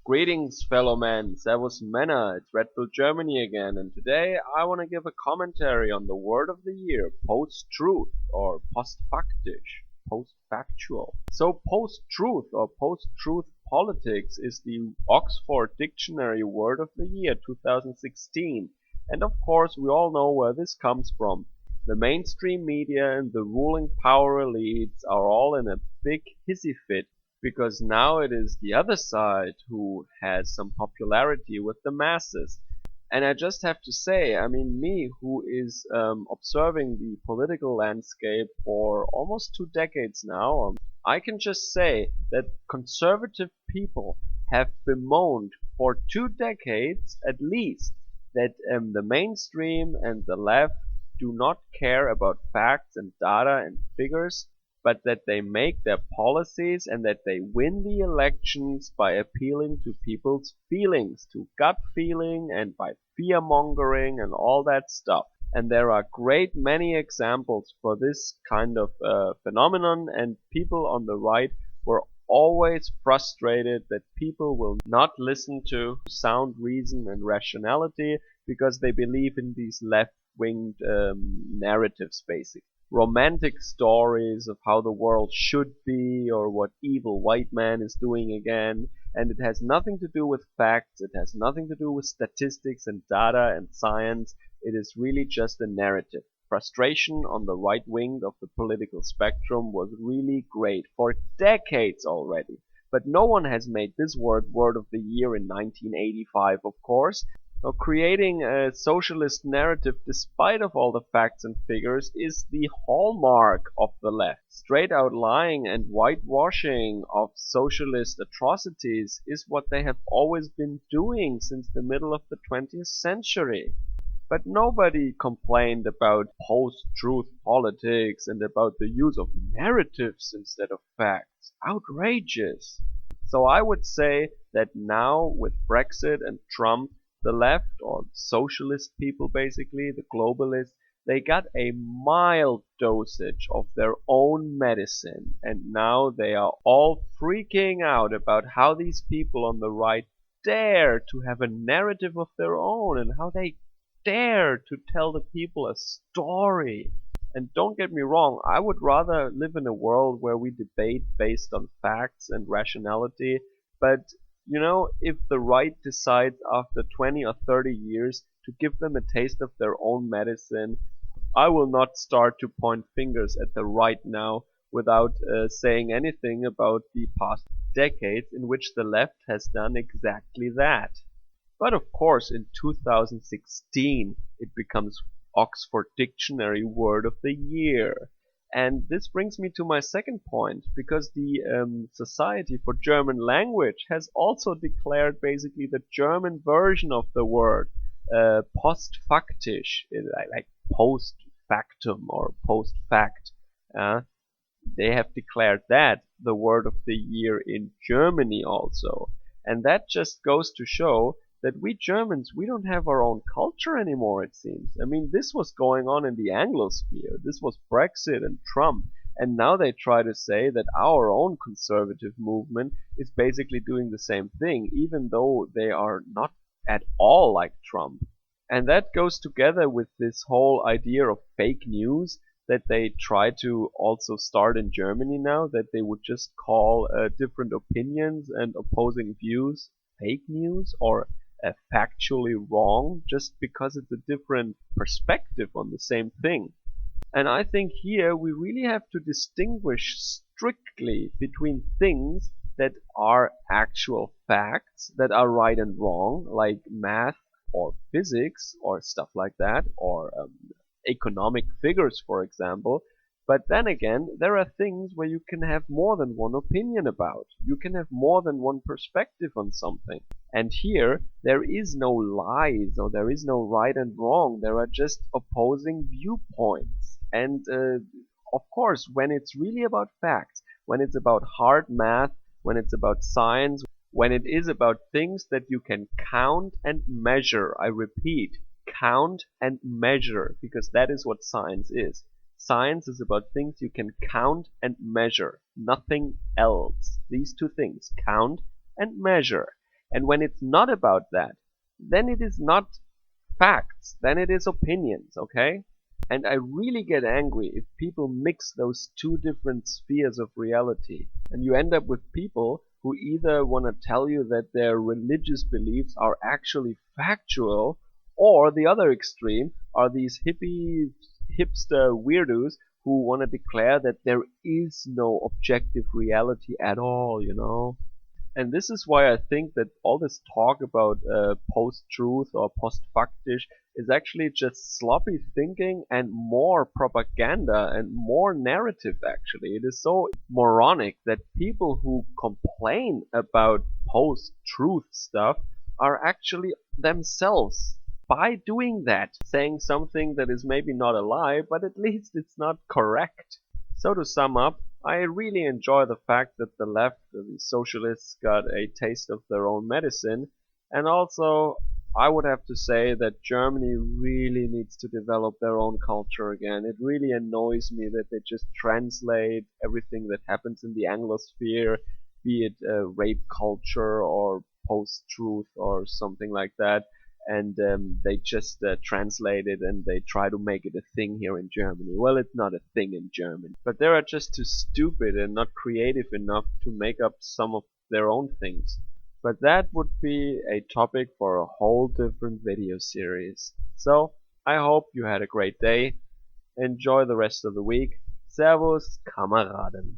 Greetings, fellow men. Servus Männer. It's Red Bull Germany again, and today I want to give a commentary on the word of the year, post-truth or postfaktisch, post-factual. So post-truth or post-truth politics is the Oxford Dictionary word of the year 2016. And of course, we all know where this comes from. The mainstream media and the ruling power elites are all in a big hissy fit because now it is the other side who has some popularity with the masses. And I just have to say, me who is observing the political landscape for almost 2 decades now, I can just say that conservative people have bemoaned for 2 decades at least that the mainstream and the left do not care about facts and data and figures, but that they make their policies and that they win the elections by appealing to people's feelings, to gut feeling and by fear mongering and all that stuff. And there are great many examples for this kind of phenomenon, and people on the right were always frustrated that people will not listen to sound reason and rationality because they believe in these left-winged narratives, basically. Romantic stories of how the world should be or what evil white man is doing again, and it has nothing to do with facts, it has nothing to do with statistics and data and science. It is really just a narrative. Frustration on the right wing of the political spectrum was really great for decades already. But no one has made this word of the year in 1985, of course. So creating a socialist narrative despite of all the facts and figures is the hallmark of the left. Straight out lying and whitewashing of socialist atrocities is what they have always been doing since the middle of the 20th century. But nobody complained about post-truth politics and about the use of narratives instead of facts. Outrageous! So I would say that now with Brexit and Trump, the left, or socialist people basically, the globalists, they got a mild dosage of their own medicine, and now they are all freaking out about how these people on the right dare to have a narrative of their own and how they dare to tell the people a story. And don't get me wrong, I would rather live in a world where we debate based on facts and rationality, but if the right decides after 20 or 30 years to give them a taste of their own medicine, I will not start to point fingers at the right now without saying anything about the past decades in which the left has done exactly that. But of course, in 2016, it becomes Oxford Dictionary word of the year. And this brings me to my second point, because the Society for German Language has also declared basically the German version of the word, postfaktisch, like post factum or post fact. They have declared that the word of the year in Germany also. And that just goes to show that we Germans, we don't have our own culture anymore, it seems. This was going on in the Anglosphere. This was Brexit and Trump. And now they try to say that our own conservative movement is basically doing the same thing, even though they are not at all like Trump. And that goes together with this whole idea of fake news that they try to also start in Germany now, that they would just call different opinions and opposing views fake news or factually wrong just because it's a different perspective on the same thing. And I think here we really have to distinguish strictly between things that are actual facts, that are right and wrong, like math or physics or stuff like that, or economic figures, for example. But then again, there are things where you can have more than one opinion about. You can have more than one perspective on something. And here, there is no lies or there is no right and wrong. There are just opposing viewpoints. And of course, when it's really about facts, when it's about hard math, when it's about science, when it is about things that you can count and measure, I repeat, count and measure, because that is what science is. Science is about things you can count and measure, nothing else. These two things, count and measure. And when it's not about that, then it is not facts, then it is opinions, okay? And I really get angry if people mix those two different spheres of reality. And you end up with people who either want to tell you that their religious beliefs are actually factual, or the other extreme are these hippie, hipster weirdos who want to declare that there is no objective reality at all, you know? And this is why I think that all this talk about post-truth or postfaktisch is actually just sloppy thinking and more propaganda and more narrative actually. It is so moronic that people who complain about post-truth stuff are actually themselves, by doing that, saying something that is maybe not a lie, but at least it's not correct. So to sum up, I really enjoy the fact that the left, the socialists, got a taste of their own medicine, and also I would have to say that Germany really needs to develop their own culture again. It really annoys me that they just translate everything that happens in the Anglosphere, be it rape culture or post-truth or something like that, and they just translate it and they try to make it a thing here in Germany. Well, it's not a thing in Germany, but they are just too stupid and not creative enough to make up some of their own things. But that would be a topic for a whole different video series. So, I hope you had a great day. Enjoy the rest of the week. Servus, Kameraden.